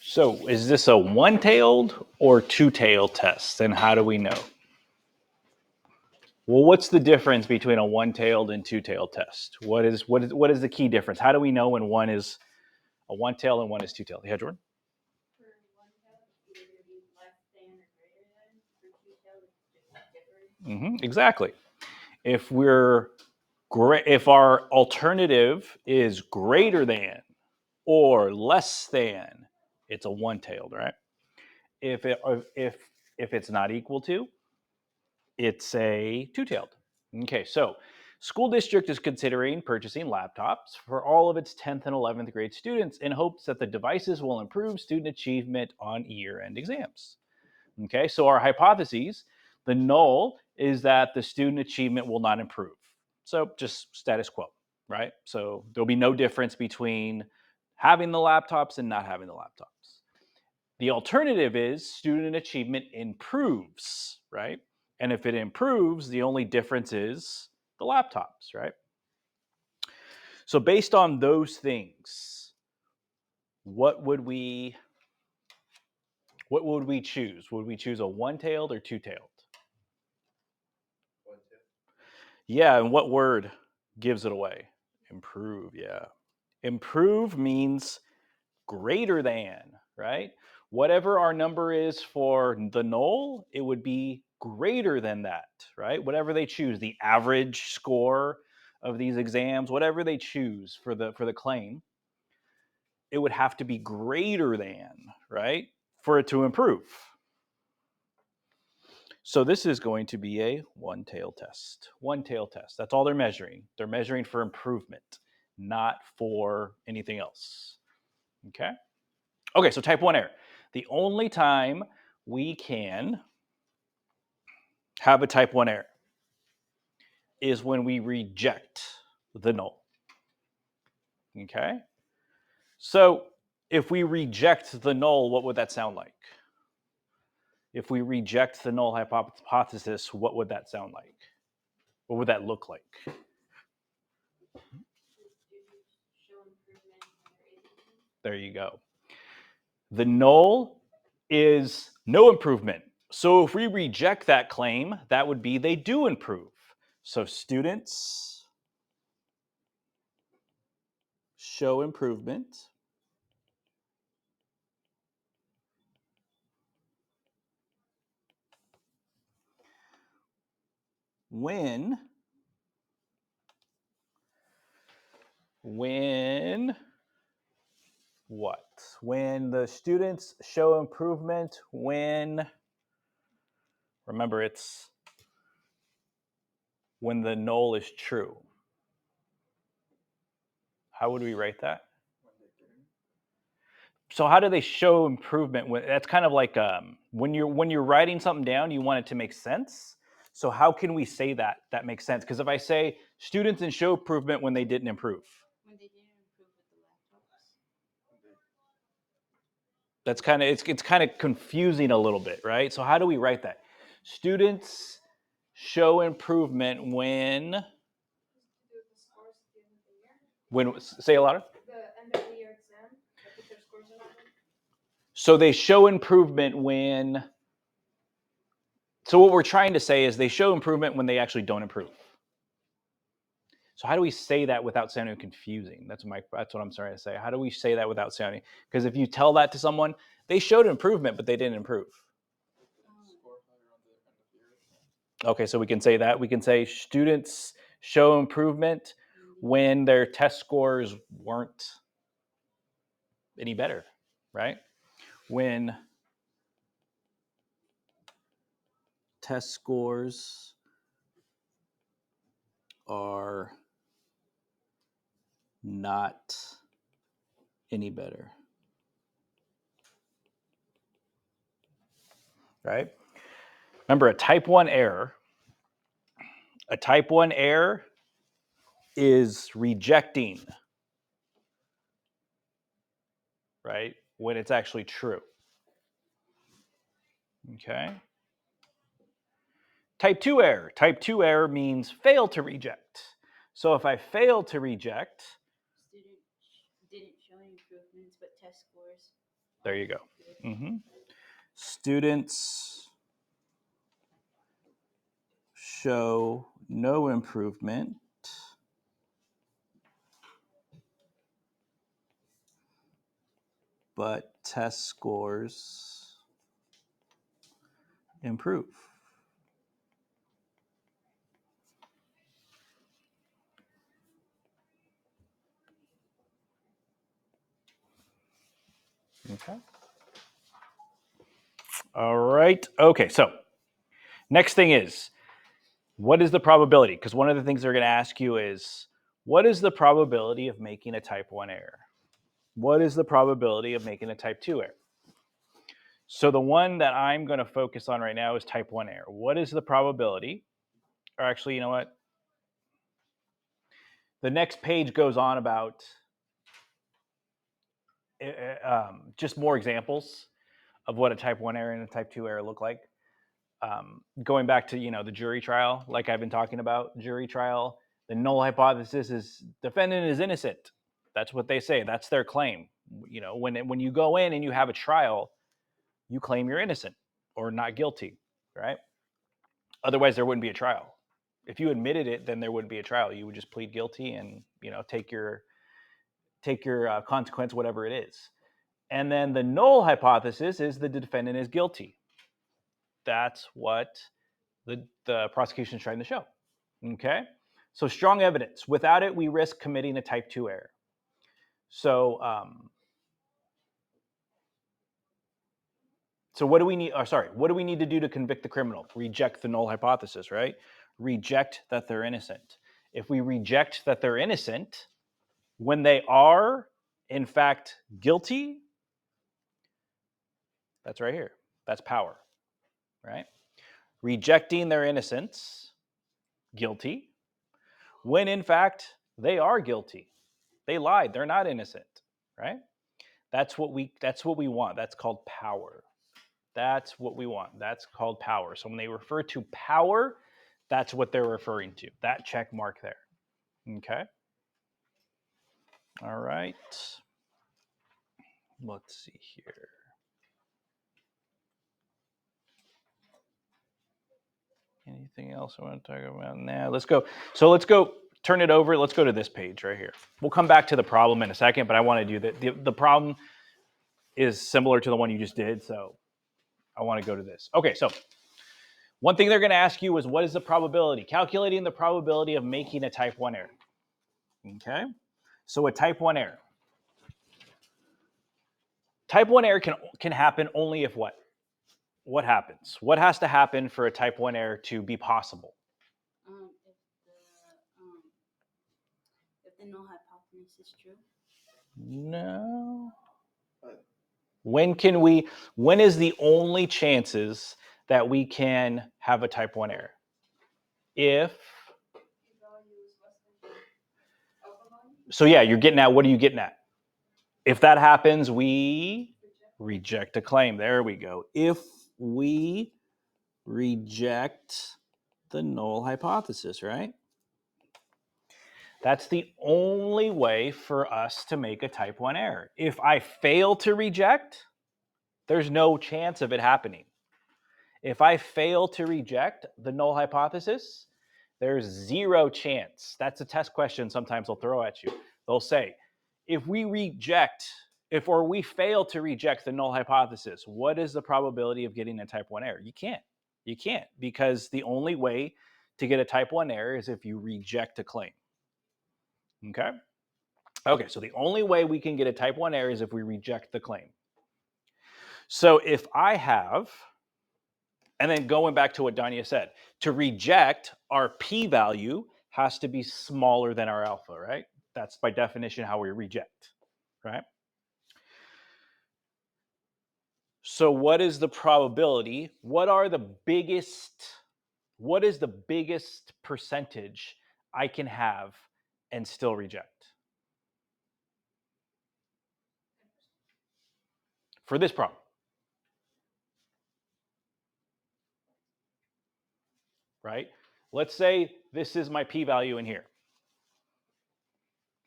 So is this a one-tailed or two-tailed test, and how do we know? Well, what's the difference between a one-tailed and two-tailed test? What is the key difference? How do we know when one is a one-tailed and one is two-tailed? Yeah, Jordan? For one tail, it's either going to be less than or greater than. For two tail, it's just different. Exactly. If we're if our alternative is greater than or less than, it's a one-tailed, right? If it if it's not equal to, it's a two-tailed. Okay, so school district is considering purchasing laptops for all of its 10th and 11th grade students in hopes that the devices will improve student achievement on year-end exams. Okay, so our hypotheses, the null is that the student achievement will not improve. So just status quo, right? So there'll be no difference between having the laptops and not having the laptops. The alternative is student achievement improves, right? And if it improves, the only difference is the laptops, right? So based on those things, what would we choose? Would we choose a one-tailed or two-tailed? Yeah, and what word gives it away? Improve, yeah. Improve means greater than, right? Whatever our number is for the null, it would be greater than that, right? Whatever they choose, the average score of these exams, whatever they choose for the claim, it would have to be greater than, right? For it to improve. So this is going to be a one-tailed test. One-tailed test. That's all they're measuring. They're measuring for improvement, not for anything else. Okay? Okay, so type 1 error. The only time we can have a type 1 error is when we reject the null. Okay? So if we reject the null, what would that sound like? If we reject the null hypothesis, what would that sound like? What would that look like? There you go. The null is no improvement. So if we reject that claim, that would be they do improve. So students show improvement. When what? When the students show improvement when, remember, it's when the null is true. How would we write that? So how do they show improvement? That's kind of like when you're writing something down, you want it to make sense. So how can we say that makes sense? Because if I say students and show improvement when they didn't improve, When they didn't improve with the laptops. that's kind of it's kind of confusing a little bit, right? So how do we write that? Students show improvement when say it louder. The end of the year exam, they put their scores on them. So they show improvement when. So what we're trying to say is they show improvement when they actually don't improve. So how do we say that without sounding confusing? That's what I'm trying to say. How do we say that without sounding? Because if you tell that to someone, they showed improvement, but they didn't improve. Okay, so we can say that. We can say students show improvement when their test scores weren't any better, right? When test scores are not any better, right? Remember, a type 1 error is rejecting, right, when it's actually true. Okay. Type 2 error. Type 2 error means fail to reject. So if I fail to reject, Student didn't show any improvements, but test scores There you go. Mm-hmm. Students show no improvement but test scores improve. Okay. All right. Okay. So next thing is, what is the probability? Because one of the things they're going to ask you is, what is the probability of making a type 1 error? What is the probability of making a type 2 error? So the one that I'm going to focus on right now is type 1 error. What is the probability? Or actually, you know what? The next page goes on about just more examples of what a type 1 error and a type 2 error look like. Going back to the jury trial, like I've been talking about, jury trial, the null hypothesis is defendant is innocent. That's what they say. That's their claim. When you go in and you have a trial, you claim you're innocent or not guilty, right? Otherwise, there wouldn't be a trial. If you admitted it, then there wouldn't be a trial. You would just plead guilty and take your consequence, whatever it is. And then the null hypothesis is the defendant is guilty. That's what the prosecution is trying to show. Okay? So strong evidence. Without it, we risk committing a type 2 error. So what do we need? What do we need to do to convict the criminal? Reject the null hypothesis, right? Reject that they're innocent. If we reject that they're innocent, when they are, in fact, guilty, that's right here. That's power, right? Rejecting their innocence, guilty, when in fact they are guilty. They lied. They're not innocent, right? That's what we want. That's called power. That's what we want. That's called power. So when they refer to power, that's what they're referring to. That check mark there. Okay. All right. Let's see here. Anything else I want to talk about? Nah, let's go. So let's go turn it over. Let's go to this page right here. We'll come back to the problem in a second, but I want to do that. The problem is similar to the one you just did, so I want to go to this. Okay, so one thing they're going to ask you is, what is the probability? Calculating the probability of making a type 1 error. Okay, so a type 1 error. Type 1 error can happen only if what? What happens? What has to happen for a type 1 error to be possible? If the null hypothesis is true. No. When is the only chances that we can have a type 1 error? If, so yeah, you're getting at, what are you getting at? If that happens, we reject a claim. There we go. If we reject the null hypothesis, right? That's the only way for us to make a type 1 error. If I fail to reject, there's no chance of it happening. If I fail to reject the null hypothesis, there's zero chance. That's a test question sometimes they'll throw at you. They'll say, if we fail to reject the null hypothesis, what is the probability of getting a type 1 error? You can't, because the only way to get a type 1 error is if you reject a claim. Okay, so the only way we can get a type 1 error is if we reject the claim. So if I have, and then going back to what Danya said, to reject, our p-value has to be smaller than our alpha, right? That's by definition how we reject, right? So what is the probability? What is the biggest percentage I can have and still reject? For this problem. Right? Let's say this is my p-value in here.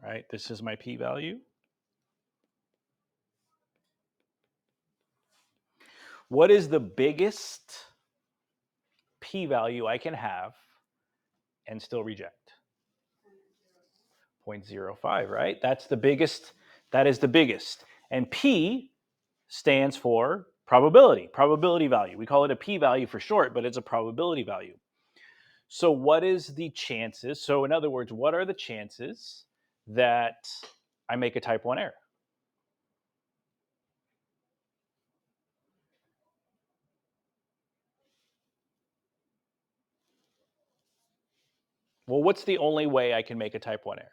Right? This is my p-value. What is the biggest p-value I can have and still reject? 0.05, right? That's the biggest. That is the biggest. And p stands for probability value. We call it a p-value for short, but it's a probability value. So what is the chances? So in other words, what are the chances that I make a type 1 error? Well, what's the only way I can make a type 1 error?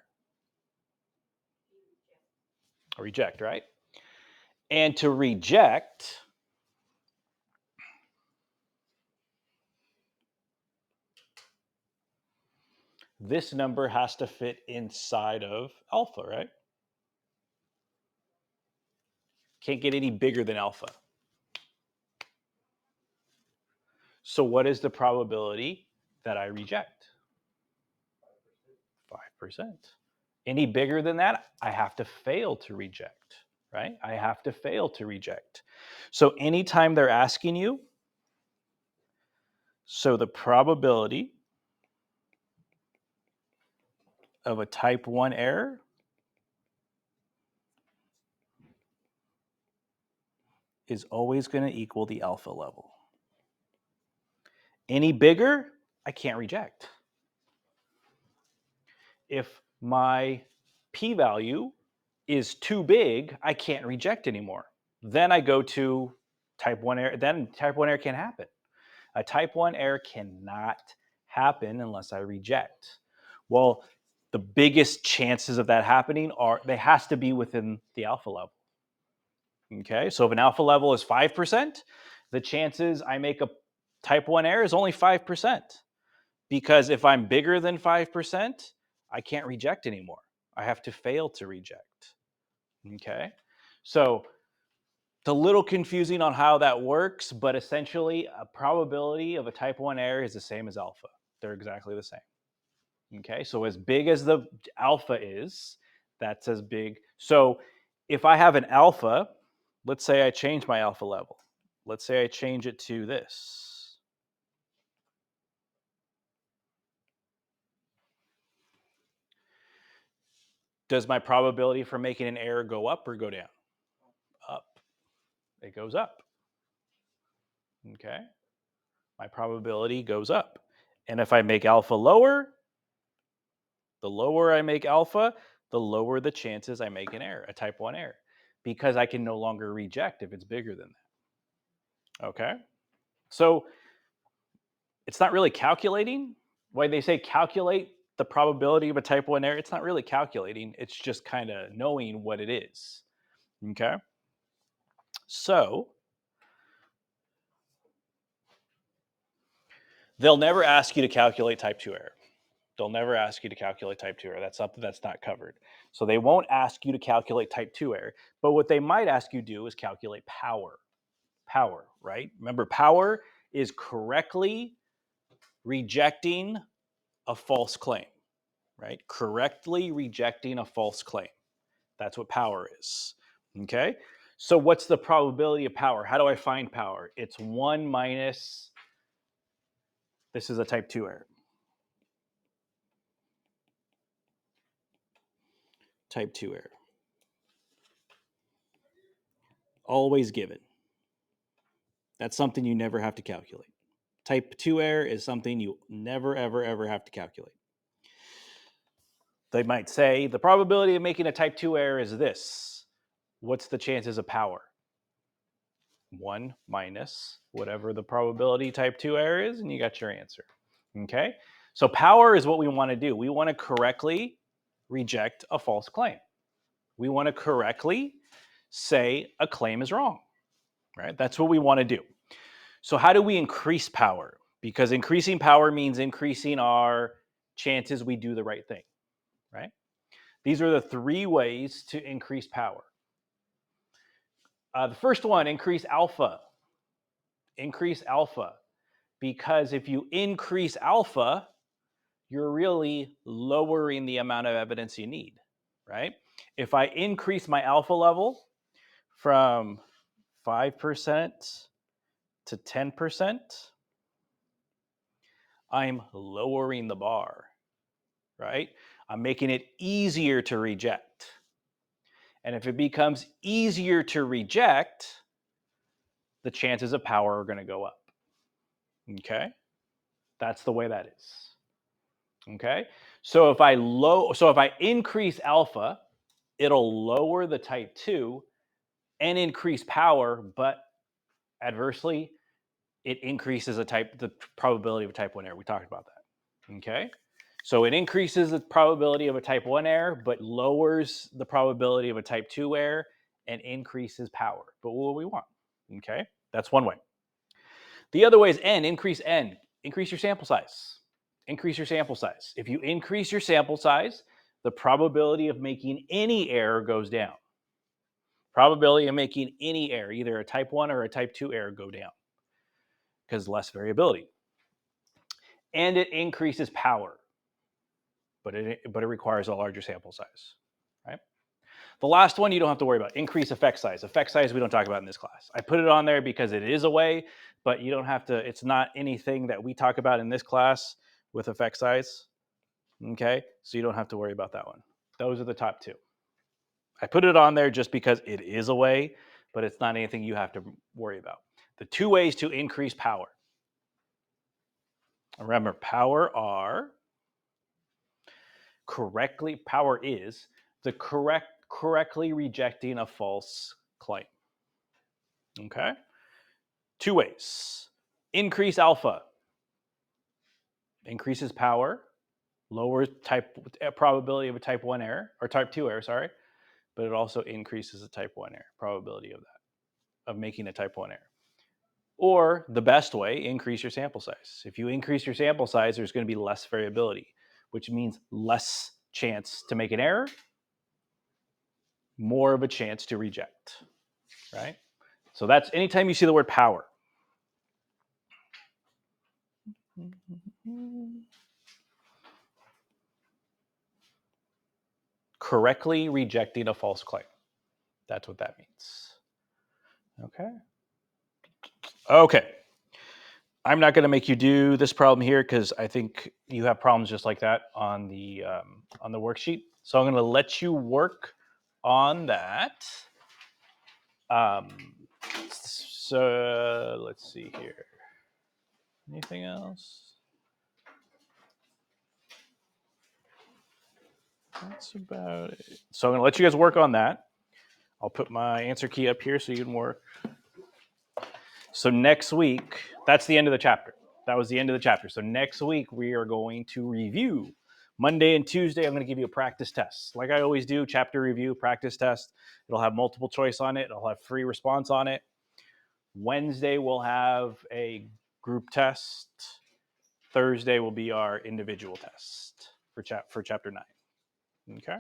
A reject, right? And to reject, this number has to fit inside of alpha, right? Can't get any bigger than alpha. So what is the probability that I reject? 5%. Any bigger than that, I have to fail to reject, right? I have to fail to reject. So anytime they're asking you, so the probability of a type 1 error is always going to equal the alpha level. Any bigger, I can't reject. If my p-value is too big, I can't reject anymore. Then I go to type 1 error. Then type 1 error can't happen. A type 1 error cannot happen unless I reject. Well, the biggest chances of that happening are they has to be within the alpha level. Okay, so if an alpha level is 5%, the chances I make a type 1 error is only 5%. Because if I'm bigger than 5%, I can't reject anymore. I have to fail to reject. Okay, so it's a little confusing on how that works, but essentially a probability of a type 1 error is the same as alpha. They're exactly the same. Okay, so as big as the alpha is, that's as big. So if I have an alpha, let's say I change my alpha level. Let's say I change it to this. Does my probability for making an error go up or go down? Up. It goes up. Okay. My probability goes up. And if I make alpha lower, the lower I make alpha, the lower the chances I make an error, a type 1 error, because I can no longer reject if it's bigger than that. Okay. So it's not really calculating. Why they say calculate the probability of a type 1 error, it's not really calculating. It's just kind of knowing what it is. Okay. So they'll never ask you to calculate type 2 error. They'll never ask you to calculate type 2 error. That's something that's not covered. So they won't ask you to calculate type 2 error. But what they might ask you to do is calculate power. Power, right? Remember, power is correctly rejecting a false claim, right? Correctly rejecting a false claim. That's what power is. Okay? So what's the probability of power? How do I find power? It's 1 minus, this is a type 2 error. Type 2 error. Always given. That's something you never have to calculate. Type 2 error is something you never, ever, ever have to calculate. They might say the probability of making a type 2 error is this. What's the chances of power? 1 minus whatever the probability type 2 error is, and you got your answer. Okay? So power is what we want to do. We want to correctly reject a false claim. We want to correctly say a claim is wrong. Right? That's what we want to do. So how do we increase power? Because increasing power means increasing our chances we do the right thing, right? These are the 3 ways to increase power. The first one, increase alpha. Increase alpha. Because if you increase alpha, you're really lowering the amount of evidence you need, right? If I increase my alpha level from 5% to 10%, I'm lowering the bar, right? I'm making it easier to reject. And if it becomes easier to reject, the chances of power are going to go up. Okay? That's the way that is. Okay? So if I increase alpha, it'll lower the type 2 and increase power, but adversely, it increases the probability of a type 1 error. We talked about that. Okay? So it increases the probability of a type 1 error, but lowers the probability of a type 2 error and increases power. But what we want. Okay? That's one way. The other way is n. Increase your sample size. Increase your sample size. If you increase your sample size, the probability of making any error goes down. Probability of making any error, either a type 1 or a type 2 error, go down because less variability. And it increases power, but it requires a larger sample size, right? The last one you don't have to worry about, increase effect size. Effect size we don't talk about in this class. I put it on there because it is a way, but you don't have to, it's not anything that we talk about in this class with effect size, okay? So you don't have to worry about that one. Those are the top two. I put it on there just because it is a way, but it's not anything you have to worry about. The two ways to increase power. Remember, power is the correctly rejecting a false claim. Okay? Two ways. Increase alpha. Increases power, lowers probability of a type 1 error, or type 2 error, sorry, but it also increases the type 1 error, probability of that, of making a type 1 error. Or the best way, increase your sample size. If you increase your sample size, there's going to be less variability, which means less chance to make an error, more of a chance to reject, right? So that's anytime you see the word power. Correctly rejecting a false claim. That's what that means. Okay. I'm not going to make you do this problem here because I think you have problems just like that on the worksheet. So I'm going to let you work on that. So let's see here. Anything else? That's about it. So I'm going to let you guys work on that. I'll put my answer key up here so you can work. So next week, that's the end of the chapter. That was the end of the chapter. So next week, we are going to review. Monday and Tuesday, I'm going to give you a practice test. Like I always do, chapter review, practice test. It'll have multiple choice on it. It'll have free response on it. Wednesday, we'll have a group test. Thursday will be our individual test for chapter 9. Okay?